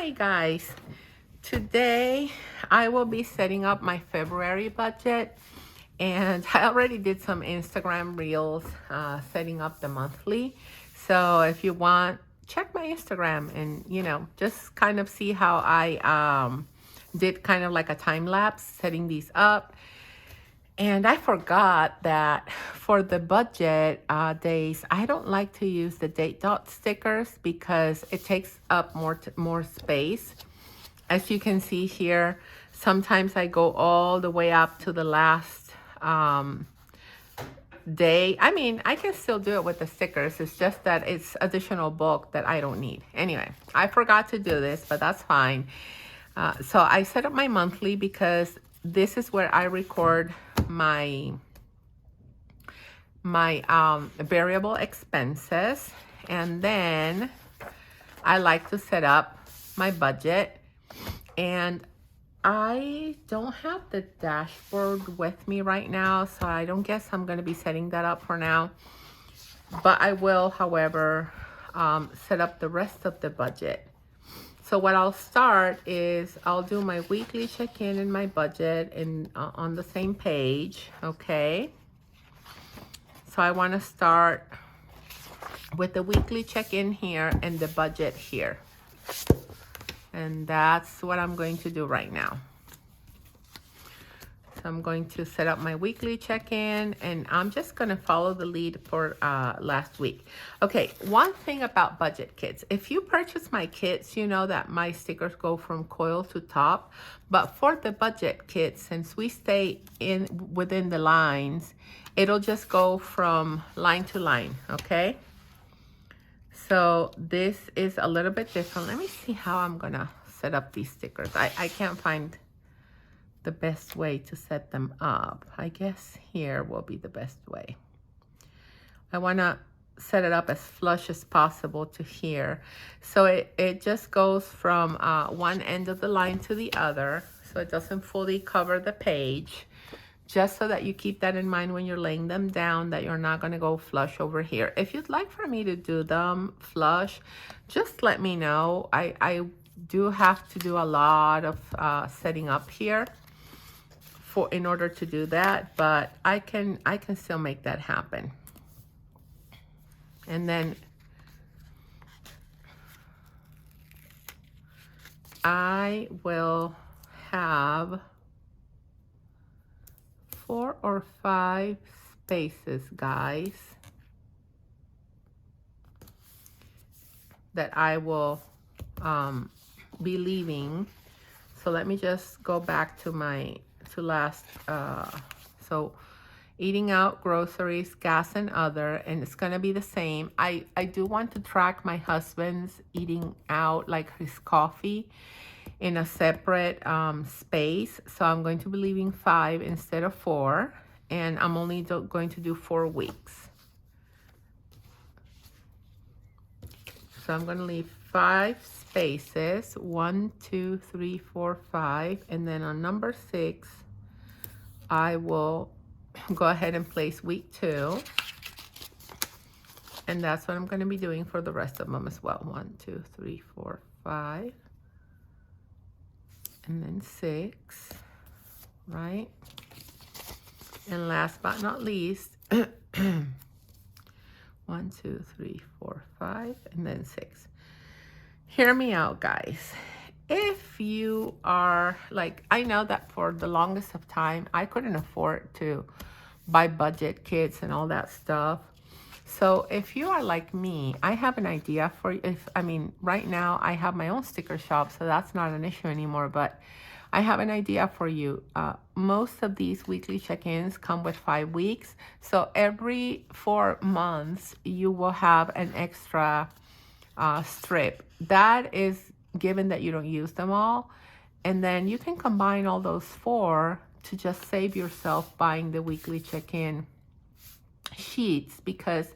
Hi guys, today I will be setting up my February budget, and I already did some Instagram reels setting up the monthly. So if you want, check my Instagram and just kind of see how I did kind of like a time lapse setting these up. And I forgot that for the budget days, I don't like to use the date dot stickers because it takes up more space. As you can see here, sometimes I go all the way up to the last day. I mean, I can still do it with the stickers. It's just that it's additional bulk that I don't need. Anyway, I forgot to do this, but that's fine. So I set up my monthly because this is where I record my variable expenses, and then I like to set up my budget. And I don't have the dashboard with me right now, so I don't guess I'm going to be setting that up for now, but I will, however, set up the rest of the budget. So what I'll start is I'll do my weekly check-in and my budget on the same page, okay? So I want to start with the weekly check-in here and the budget here. And that's what I'm going to do right now. So I'm going to set up my weekly check-in, and I'm just going to follow the lead for last week. Okay, one thing about budget kits. If you purchase my kits, you know that my stickers go from coil to top. But for the budget kit, since we stay within the lines, it'll just go from line to line, okay? So this is a little bit different. Let me see how I'm going to set up these stickers. I can't find the best way to set them up. I guess here will be the best way. I want to set it up as flush as possible to here. So it just goes from one end of the line to the other, so it doesn't fully cover the page, just so that you keep that in mind when you're laying them down, that you're not going to go flush over here. If you'd like for me to do them flush, just let me know. I do have to do a lot of setting up here in order to do that, but I can still make that happen. And then I will have 4 or 5 spaces, guys, that I will be leaving. So let me just go back to last, so eating out, groceries, gas, and other, and it's gonna be the same. I do want to track my husband's eating out, like his coffee, in a separate space. So I'm going to be leaving 5 instead of 4, and I'm only going to do 4 weeks. So I'm going to leave 5 spaces, 1, 2, 3, 4, 5, and then on number 6, I will go ahead and place week 2. And that's what I'm going to be doing for the rest of them as well. 1, 2, 3, 4, 5. And then 6, right? And last but not least, 1, 2, 3, 4, 5, and then 6. Hear me out, guys. If you are like, I know that for the longest of time, I couldn't afford to buy budget kits and all that stuff. So if you are like me, I have an idea for you. Right now I have my own sticker shop, so that's not an issue anymore, but I have an idea for you. Most of these weekly check-ins come with 5 weeks. So every 4 months, you will have an extra strip. That is given that you don't use them all. And then you can combine all those 4 to just save yourself buying the weekly check-in sheets, because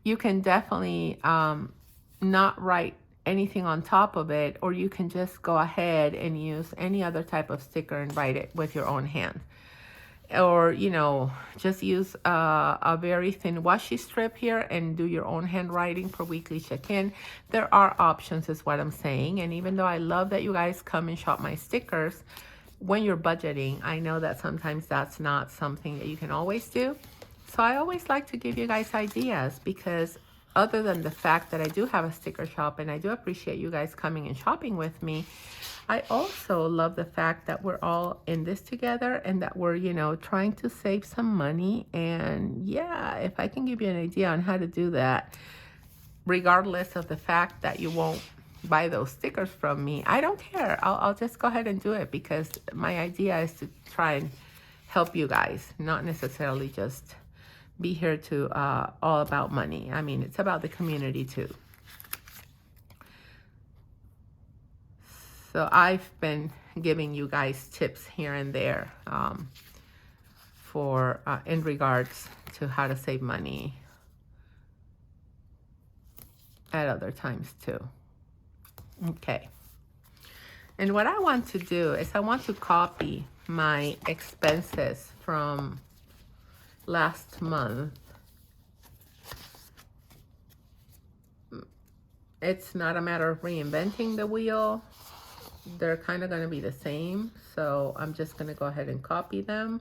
you can definitely not write anything on top of it, or you can just go ahead and use any other type of sticker and write it with your own hand. or just use a very thin washi strip here and do your own handwriting for weekly check-in. There are options is what I'm saying. And even though I love that you guys come and shop my stickers, when you're budgeting, I know that sometimes that's not something that you can always do. So I always like to give you guys ideas, because other than the fact that I do have a sticker shop and I do appreciate you guys coming and shopping with me, I also love the fact that we're all in this together and that we're, trying to save some money. And yeah, if I can give you an idea on how to do that, regardless of the fact that you won't buy those stickers from me, I don't care. I'll just go ahead and do it, because my idea is to try and help you guys, not necessarily just be here to all about money. I mean, it's about the community too. So I've been giving you guys tips here and there for in regards to how to save money at other times too. Okay. And what I want to do is I want to copy my expenses from last month. It's not a matter of reinventing the wheel. They're kind of going to be the same. So I'm just going to go ahead and copy them.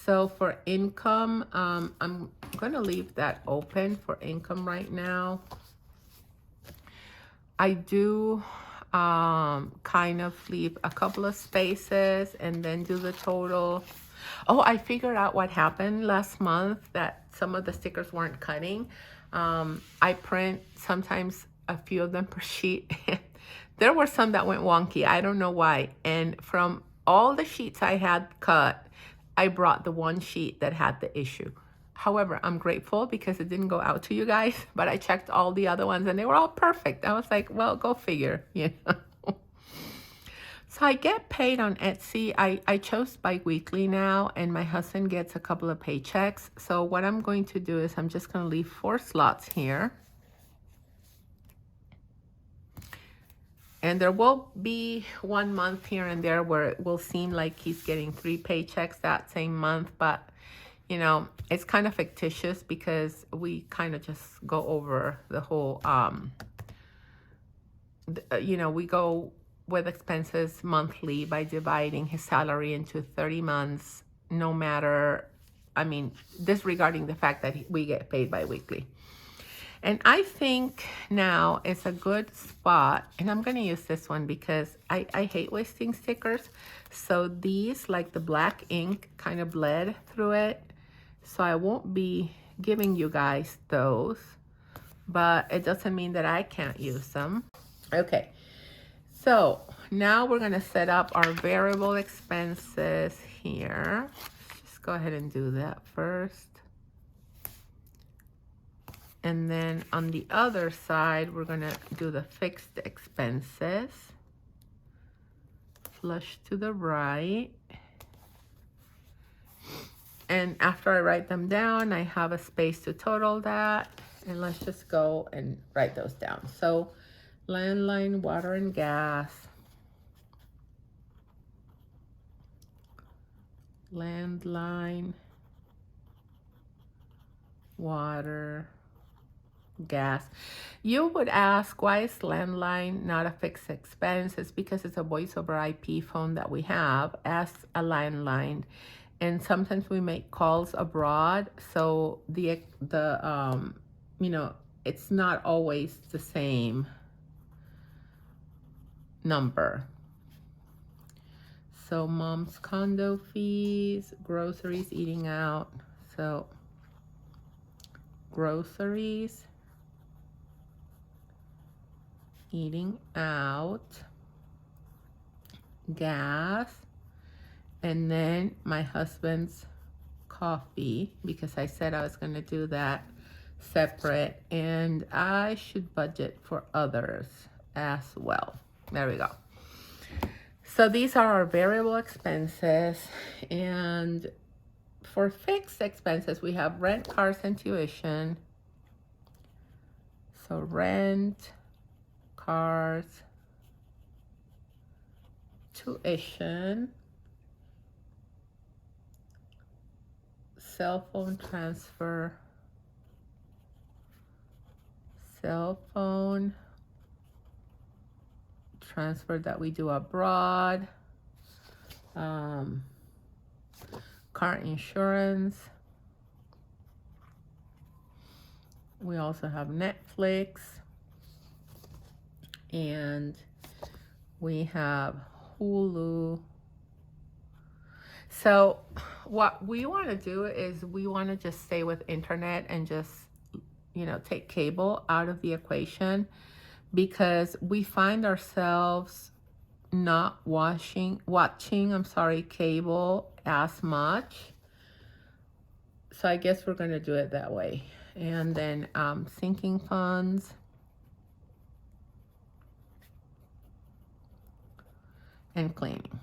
So for income, I'm going to leave that open for income right now. I do kind of leave a couple of spaces and then do the total. Oh, I figured out what happened last month, that some of the stickers weren't cutting. I print sometimes a few of them per sheet. There were some that went wonky. I don't know why. And from all the sheets I had cut, I brought the one sheet that had the issue. However, I'm grateful because it didn't go out to you guys, but I checked all the other ones and they were all perfect. I was like, well, go figure, So I get paid on Etsy. I chose bi-weekly now, and my husband gets a couple of paychecks. So what I'm going to do is I'm just going to leave 4 slots here. And there will be 1 month here and there where it will seem like he's getting 3 paychecks that same month. But, it's kind of fictitious because we kind of just go over the whole, we go with expenses monthly by dividing his salary into 30 months, no matter, disregarding the fact that we get paid bi-weekly. And I think now is a good spot, and I'm going to use this one because I hate wasting stickers. So these, like the black ink, kind of bled through it. So I won't be giving you guys those, but it doesn't mean that I can't use them. Okay, so now we're going to set up our variable expenses here. Just go ahead and do that first. And then on the other side, we're going to do the fixed expenses. Flush to the right. And after I write them down, I have a space to total that. And let's just go and write those down. So landline, water and gas. Landline, water, gas. You would ask, why is landline not a fixed expense? It's because it's a voice over IP phone that we have as a landline, and sometimes we make calls abroad, so it's not always the same number. So mom's condo fees, groceries, eating out. So groceries, eating out, gas, and then my husband's coffee, because I said I was going to do that separate, and I should budget for others as well. There we go. So these are our variable expenses, and for fixed expenses, we have rent, cars, and tuition. So rent, cars, tuition. cell phone transfer. Cell phone transfer that we do abroad. Car insurance. We also have Netflix. And we have Hulu. So what we want to do is we want to just stay with internet and just, you know, take cable out of the equation, because we find ourselves not watching cable as much. So I guess we're going to do it that way. And then sinking funds. And cleaning.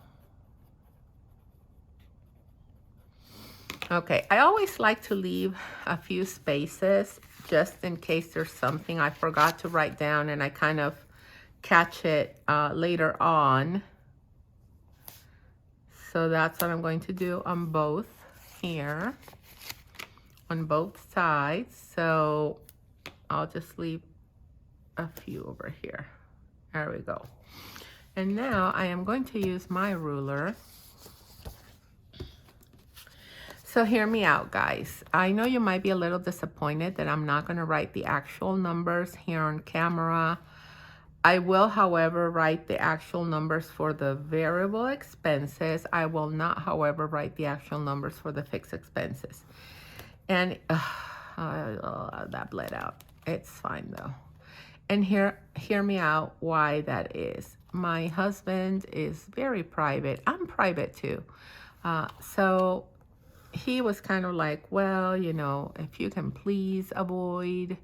Okay, I always like to leave a few spaces just in case there's something I forgot to write down and I kind of catch it later on. So that's what I'm going to do on both here, on both sides. So I'll just leave a few over here. There we go. And now I am going to use my ruler. So hear me out, guys. I know you might be a little disappointed that I'm not going to write the actual numbers here on camera. I will, however, write the actual numbers for the variable expenses. I will not, however, write the actual numbers for the fixed expenses. And that bled out. It's fine though. And hear me out why that is. My husband is very private. I'm private too. So he was kind of like, well, you know, if you can please avoid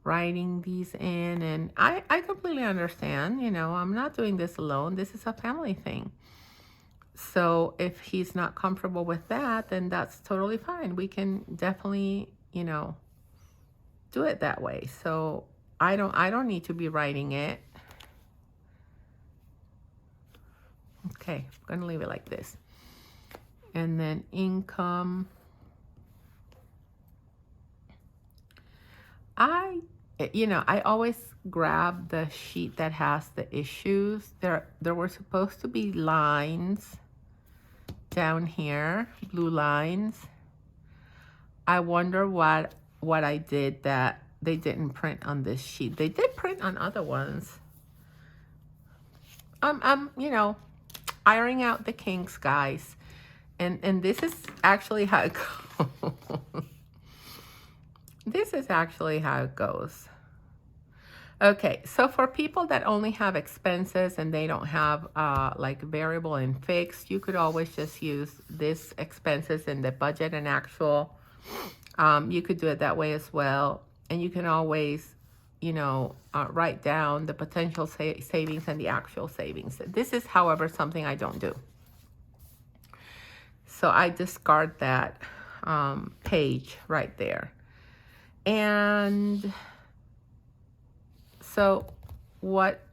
writing these in. And I completely understand, you know, I'm not doing this alone. This is a family thing. So if he's not comfortable with that, then that's totally fine. We can definitely, you know, do it that way. So I don't need to be writing it. Okay, I'm going to leave it like this. And then income. I always grab the sheet that has the issues. There were supposed to be lines down here, blue lines. I wonder what I did that they didn't print on this sheet. They did print on other ones. You know, ironing out the kinks, guys. And this is actually how it goes. This is actually how it goes. Okay, so for people that only have expenses and they don't have like variable and fixed, you could always just use this expenses in the budget and actual. You could do it that way as well. And you can always, you know, write down the potential savings and the actual savings. This is, however, something I don't do. So I discard that page right there. And so what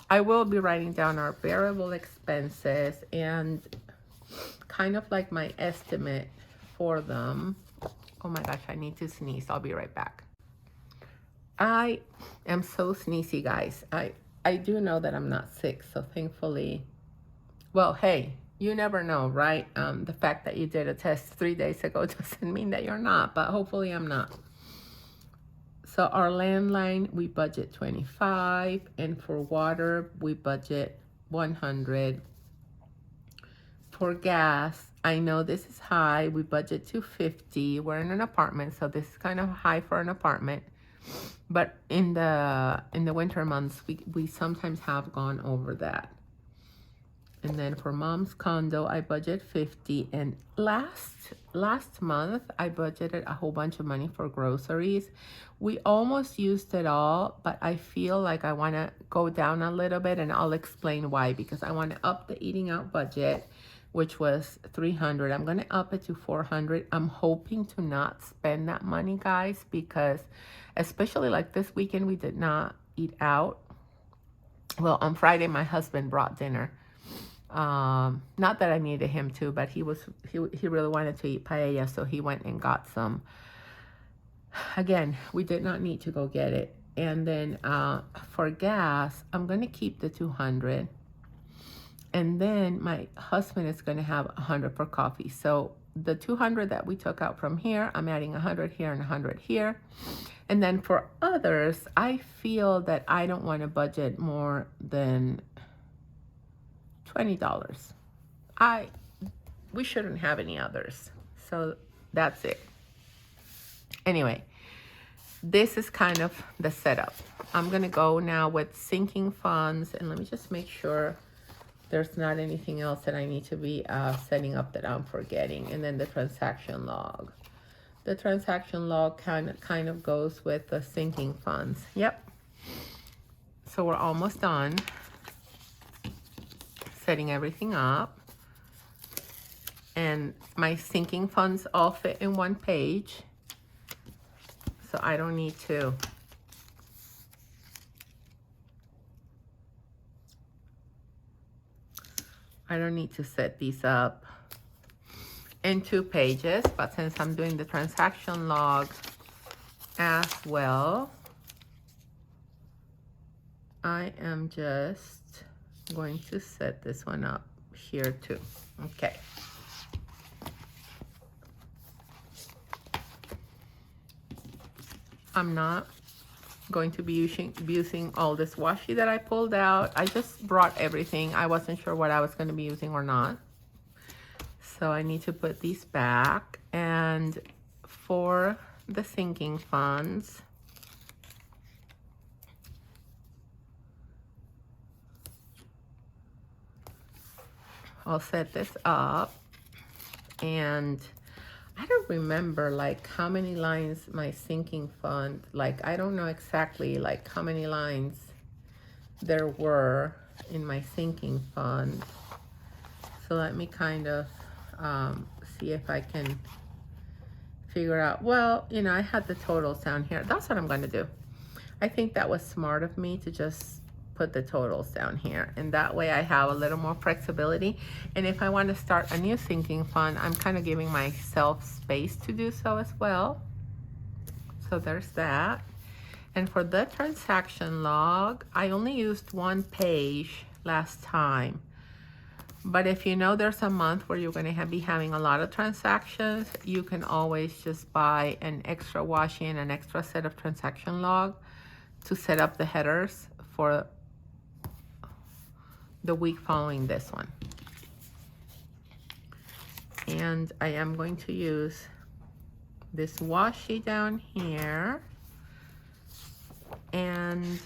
I will be writing down our variable expenses and kind of like my estimate for them. Oh my gosh, I need to sneeze. I'll be right back. I am so sneezy, guys. I do know that I'm not sick, so thankfully, well, hey, you never know, right? The fact that you did a test 3 days ago doesn't mean that you're not, but hopefully I'm not. So our landline, we budget $25, and for water, we budget $100. For gas, I know this is high. We budget $250. We're in an apartment, so this is kind of high for an apartment. But in the winter months, we sometimes have gone over that. And then for mom's condo, I budget $50. And last month, I budgeted a whole bunch of money for groceries. We almost used it all, but I feel like I want to go down a little bit, and I'll explain why. Because I want to up the eating out budget, which was $300. I'm going to up it to $400. I'm hoping to not spend that money, guys, because especially like this weekend, we did not eat out. Well, on Friday, my husband brought dinner. Not that I needed him to, but he really wanted to eat paella, so he went and got some. Again, we did not need to go get it. And then for gas, I'm going to keep the 200. And then my husband is going to have 100 for coffee. So the 200 that we took out from here, I'm adding 100 here and 100 here. And then for others, I feel that I don't want to budget more than $20. We shouldn't have any others. So that's it. Anyway, this is kind of the setup. I'm going to go now with sinking funds, and let me just make sure there's not anything else that I need to be setting up that I'm forgetting. And then the transaction log. The transaction log kind of goes with the sinking funds. Yep. So we're almost done setting everything up. And my sinking funds all fit in one page. So I don't need to set these up in 2 pages, but since I'm doing the transaction log as well, I am just going to set this one up here too. Okay. I'm not going to be using all this washi that I pulled out. I just brought everything. I wasn't sure what I was going to be using or not. So I need to put these back. And for the sinking funds, I'll set this up. And I don't remember like how many lines my sinking fund, like I don't know exactly like how many lines there were in my sinking fund. So let me kind of see if I can figure out, well, you know, I had the totals down here. That's what I'm going to do. I think that was smart of me to just put the totals down here, and that way I have a little more flexibility. And if I want to start a new sinking fund, I'm kind of giving myself space to do so as well. So there's that. And for the transaction log, I only used 1 page last time. But if you know there's a month where you're going to be having a lot of transactions, you can always just buy an extra washi and an extra set of transaction log to set up the headers for the week following this one. And I am going to use this washi down here, and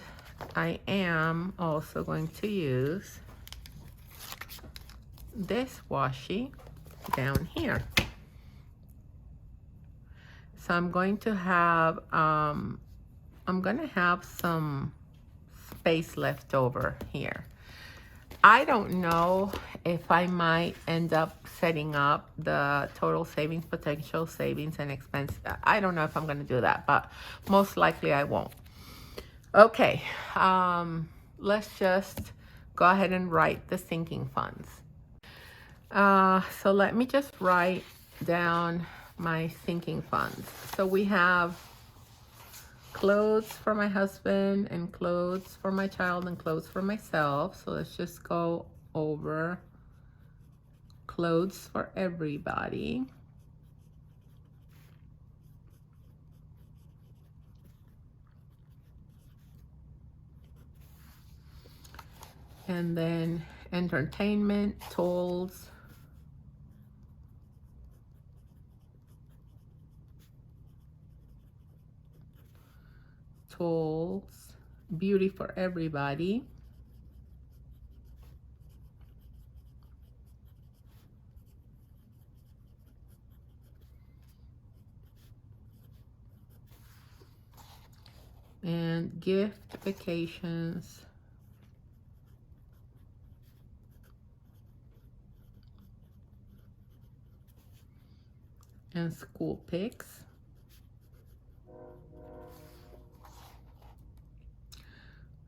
I am also going to use this washi down here. So I'm going to have some space left over here. I don't know if I might end up setting up the total savings, potential savings, and expense. I don't know if I'm going to do that, but most likely I won't. Okay, let's just go ahead and write the sinking funds. So let me just write down my sinking funds. So we have clothes for my husband and clothes for my child and clothes for myself. So let's just go over clothes for everybody. And then entertainment, tolls, beauty for everybody, and gift, vacations, and school picks.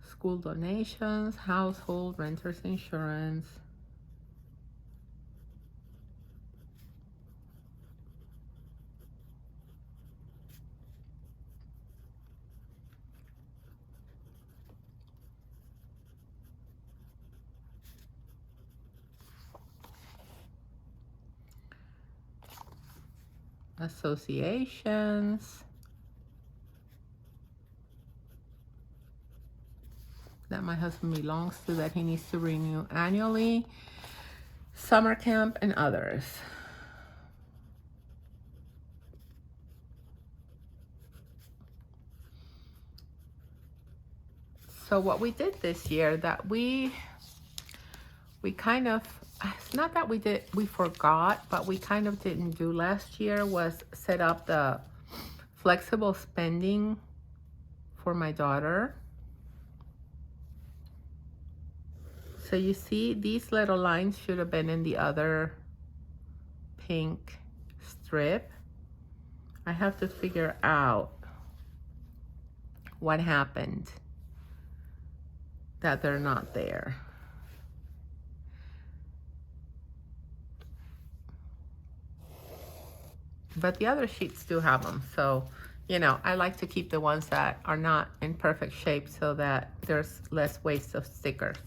School donations, household, renters insurance, associations that my husband belongs to that he needs to renew annually, summer camp, and others. So what we did this year that we kind of, it's not that we forgot, but we kind of didn't do last year, was set up the flexible spending for my daughter. So you see, these little lines should have been in the other pink strip. I have to figure out what happened that they're not there. But the other sheets do have them. So, you know, I like to keep the ones that are not in perfect shape so that there's less waste of stickers.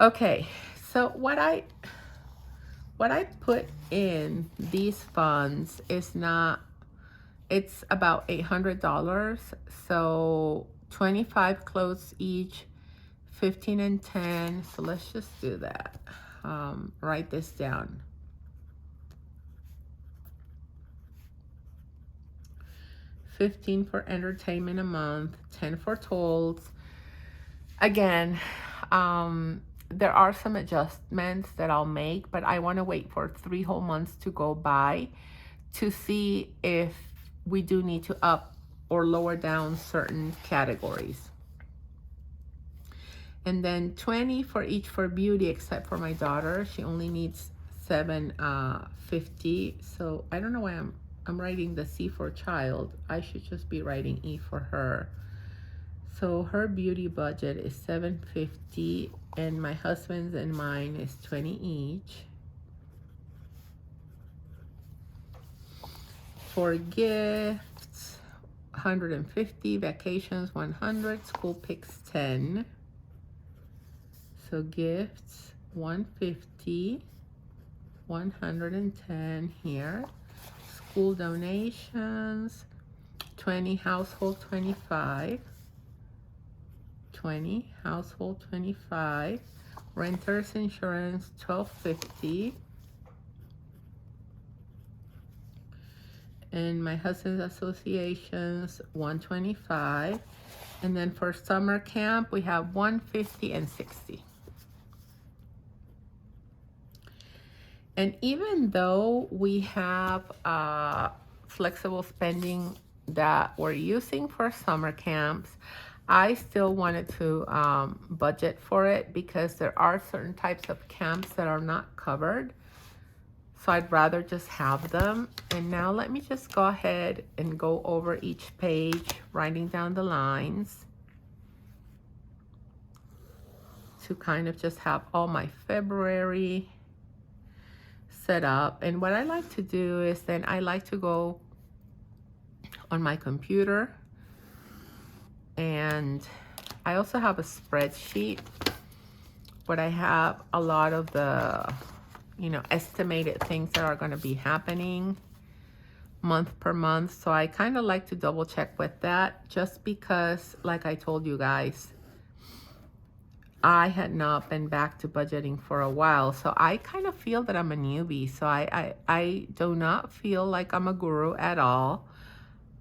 Okay, so what I put in these funds is not, it's about $800. So 25 clothes each, 15 and 10. So let's just do that. Write this down. $15 for entertainment a month, 10 for tolls. Again, there are some adjustments that I'll make, but I want to wait for 3 whole months to go by to see if we do need to up or lower down certain categories. And then 20 for each for beauty, except for my daughter. She only needs $7.50. So I don't know why I'm writing the C for child. I should just be writing E for her. So her beauty budget is $7.50, and my husband's and mine is $20 each. For gifts, $150, vacations $100, school picks $10. So gifts $150, $110 here. School donations, 20, household 25, 20, household 25, renters insurance $12.50, and my husband's associations $125, and then for summer camp we have $150 and $60. And even though we have flexible spending that we're using for summer camps, I still wanted to budget for it because there are certain types of camps that are not covered. So I'd rather just have them. And now let me just go ahead and go over each page, writing down the lines to kind of just have all my February set up. And what I like to do is then I like to go on my computer, and I also have a spreadsheet, but I have a lot of the, you know, estimated things that are going to be happening month per month. So I kind of like to double check with that, just because, like I told you guys, I had not been back to budgeting for a while. So I kind of feel that I'm a newbie. So I do not feel like I'm a guru at all.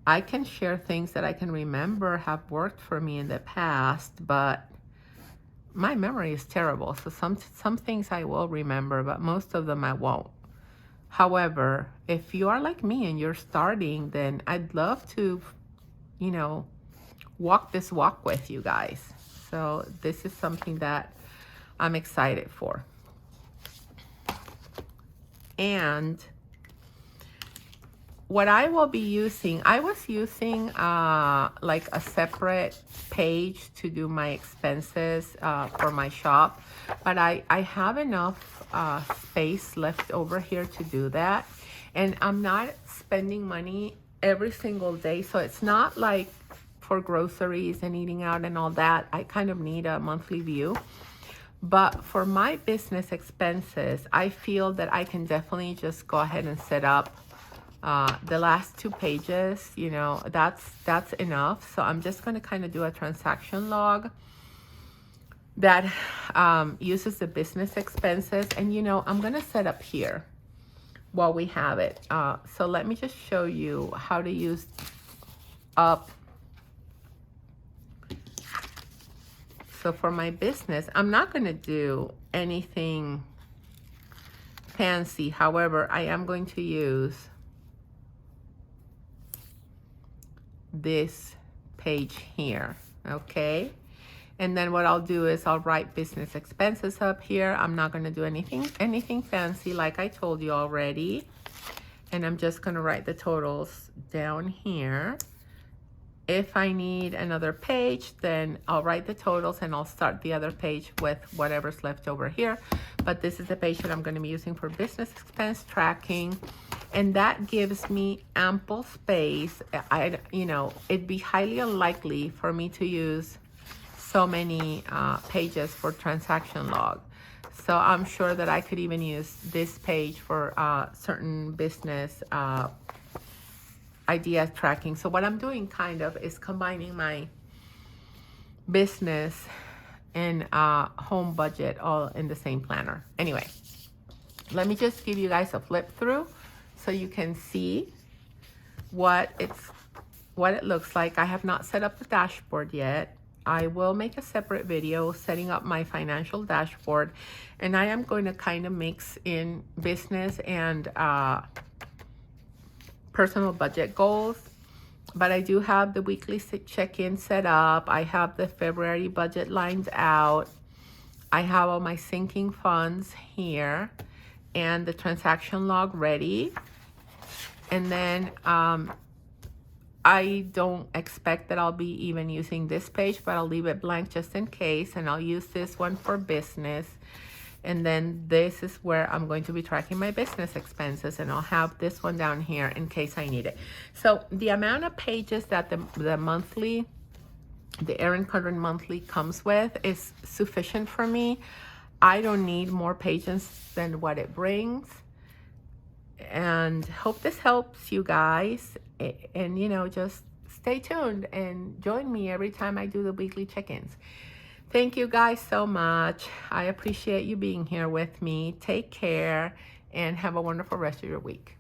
I can share things that I can remember have worked for me in the past, but my memory is terrible. So some things I will remember, but most of them I won't. However, if you are like me and you're starting, then I'd love to, you know, walk this walk with you guys. So this is something that I'm excited for. And what I will be using, I was using like a separate page to do my expenses for my shop, but I have enough space left over here to do that. And I'm not spending money every single day, so it's not like for groceries and eating out and all that. I kind of need a monthly view. But for my business expenses, I feel that I can definitely just go ahead and set up The last 2 pages, you know, that's enough. So I'm just going to kind of do a transaction log that uses the business expenses. And, you know, I'm going to set up here while we have it. So let me just show you how to use up. So for my business, I'm not going to do anything fancy. However, I am going to use this page here, okay? And then what I'll do is I'll write business expenses up here. I'm not going to do anything fancy like I told you already. And I'm just going to write the totals down here. If I need another page, then I'll write the totals and I'll start the other page with whatever's left over here. But this is the page that I'm going to be using for business expense tracking. And that gives me ample space. You know, it'd be highly unlikely for me to use so many pages for transaction log. So I'm sure that I could even use this page for certain business idea tracking. So what I'm doing kind of is combining my business and home budget all in the same planner. Anyway, let me just give you guys a flip through so you can see what it looks like. I have not set up the dashboard yet. I will make a separate video setting up my financial dashboard, and I am going to kind of mix in business and personal budget goals. But I do have the weekly check-in set up. I have the February budget lines out. I have all my sinking funds here and the transaction log ready. And then I don't expect that I'll be even using this page, but I'll leave it blank just in case. And I'll use this one for business. And then this is where I'm going to be tracking my business expenses, and I'll have this one down here in case I need it. So the amount of pages that the monthly, the Erin Condren monthly comes with is sufficient for me. I don't need more pages than what it brings. And hope this helps you guys. And, you know, just stay tuned and join me every time I do the weekly check-ins. Thank you guys so much. I appreciate you being here with me. Take care and have a wonderful rest of your week.